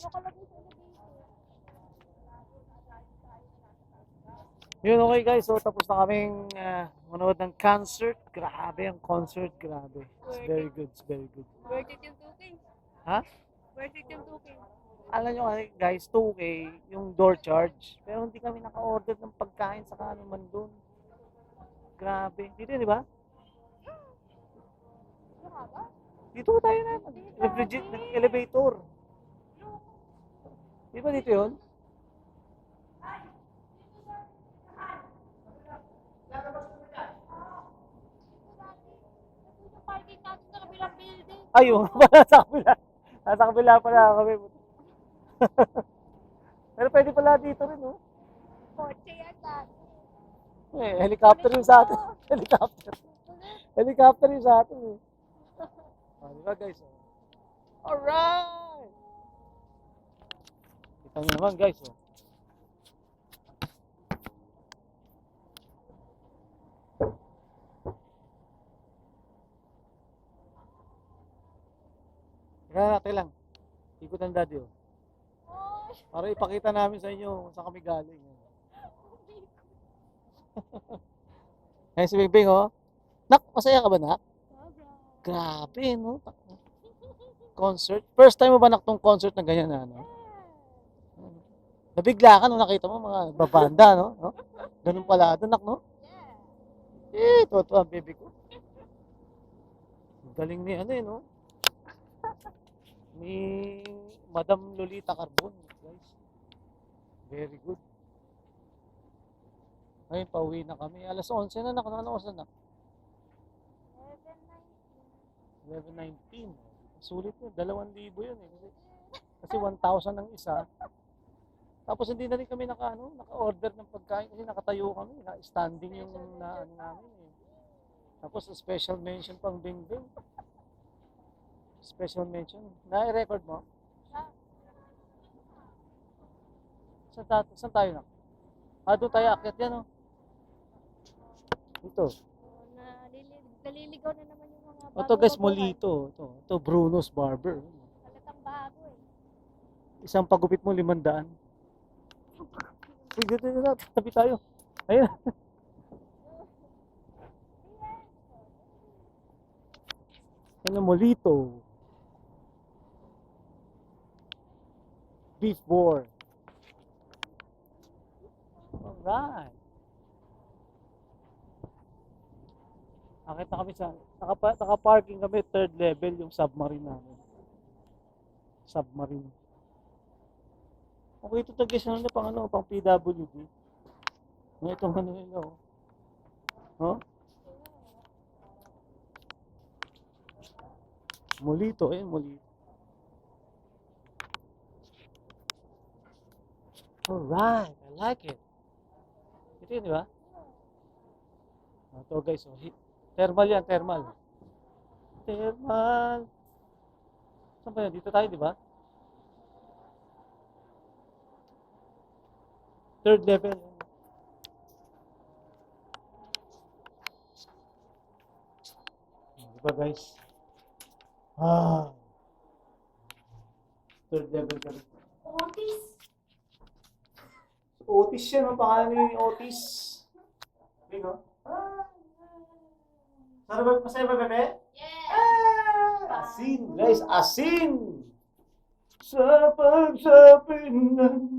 nakalagay sa elevator. Yun, okay guys. So, tapos na kaming manood ng concert. Grabe ang concert. Grabe. It's Worth very it. good. It's very good. Worth it yung 2K. Ha? Worth it yung 2K. Alam nyo guys, 2K yung door charge. Pero hindi kami naka-order ng pagkain sa ano man doon. Grabe. Dito yun, di ba? Ano nga ba? Dito tayo na. Elevator. Di ba dito yun? Yung parking natin sa kabilang building. Ayun, nasa kabila. Nasa kabila pala kami. Pero pwede pala dito rin, no? Kotse yan dati. Helicopter yung sa atin. Helicopter. Helicopter yung sa atin, eh. Di ba, guys? Alright! Kita nyo naman, guys, oh. Teka lang. Ikot ang daddy, oh. Oh, Para ipakita namin sa inyo kung saan kami galing. Ayan si Bingbing, oh. Nak, masaya ka ba, nak? sobra. Grabe, no? Concert. First time mo ba nak tong concert na ganyan na, ano? Nabigla ka nung nakita mo mga babanda, no? No? Ganun pala, nak, no? Totoo ang baby ko. Galing ni ano, eh, no? Ni Madam Lolita Carbon, guys. Very good. Ayun, pauwi na kami. Alas 11 na, nak. Ano oras na, nak? 11:19. Sulit yun. 2,000 yun, eh. Kasi 1,000 ang isa. Tapos hindi na rin kami naka-order ng pagkain kasi nakatayo kami. Standing yung ano namin, eh. Tapos special mention pang Bingbing. Special mention. Na-record mo? Saan tayo na? Doon tayo. Akyat yan, oh. Ito. Naliligaw na naman yung mga Ito guys, bago-baguhan. Molito. Ito Bruno's Barber. Halatang bago eh. Isang pagupit mo 500. Uy, dito na. Tabi tayo. Ayun. Ano, Molito. Beef board. Alright. Akit na kami sa, naka-parking kami, 3rd level yung submarine namin. Submarine. Okay, ito guys, pang PWD. Itong ano nila, oh. Oh? Molito, Molito. Alright, I like it. Ito yun, di ba? Ito guys, oh. Thermal yan, thermal. Thermal. Saan ba yan? Dito tayo, di ba? 3rd level. Di ba guys? 3rd level kami. Otis! Otis yan, ang pangalan ni Otis. Bing, oh. Masaya ba, bebe? Yeah! Asin, guys, asin! Sa pagsabi ng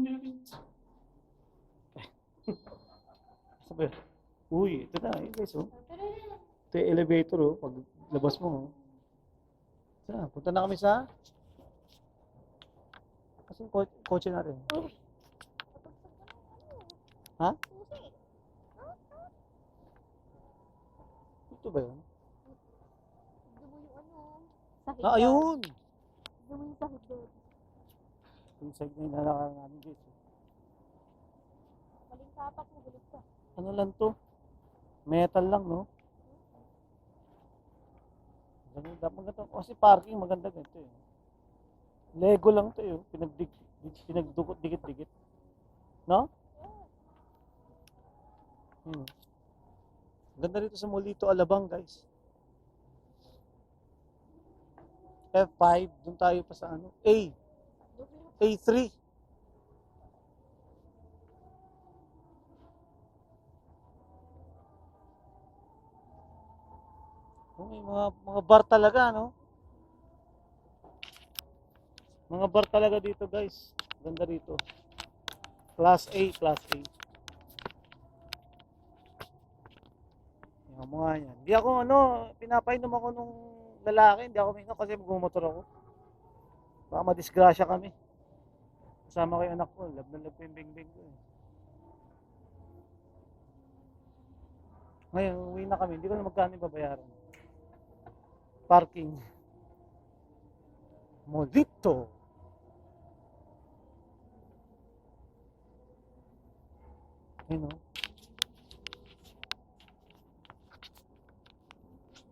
sabi, uy, ito na, guys, oh. Ito yung elevator, oh, pag labas mo, oh. Punta na kami sa kasi kotse natin. Ha? Ito ba yun? Dumo yung ano. Sahig. Ayun! Dumo yung sahig doon. Yung side na inalakaran namin, guys. Maling tapak mo, gulit ka. Ano lang to? Metal lang, no? Maganda. Kasi parking maganda ganito, eh. Lego lang to, eh. Pinagdukot, dikit-dikit. No? Ganda rito sa Molito, Alabang, guys. F5, dun tayo pa sa ano? A A3. Oh, may mga bar talaga, no? Mga bar talaga dito, guys. Ganda dito. Class A, Class A. Yung mga yan. Hindi ako, pinapainom ako nung lalaki. Hindi ako minum kasi magmumotor ako. Baka madisgrasya kami. Kasama ko yung anak ko. Love na love ko yung bingbing ko. Eh. Ngayon, uwi na kami. Hindi ko na magkano yung babayaran. Parking. Molito. Ayun o.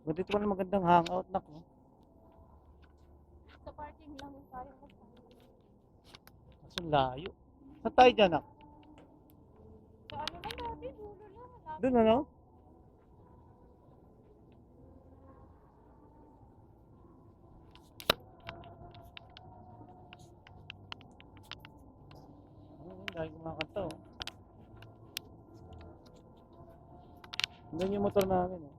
Ba't dito na magandang hangout, nak, no? Sa parking lang yung tayo ko. Kaso layo. Saan tayo dyan, nak? Sa ano lang dati, dulo lang. Malapit. Doon, ano? Dahil kumakanta, oh. Doon yung motor namin, oh.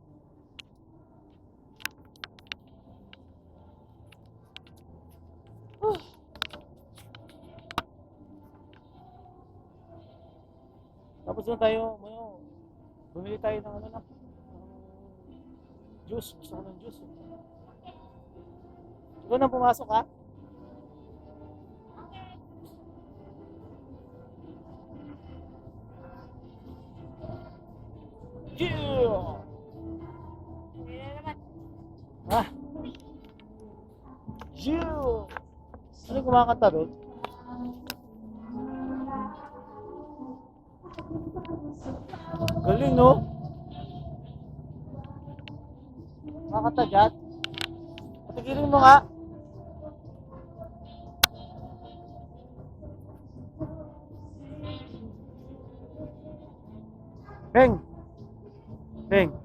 Tapos doon tayo, bumili tayo ng ano, nak, juice. Gusto ko ng juice, eh. Ikaw na pumasok, ha? Yeah! Hindi na naman. Ha? Yeah! Ano yung kumakanta doon? Galing, no? Kumakanta dyan? Patigilin mo nga. Beng! Beng!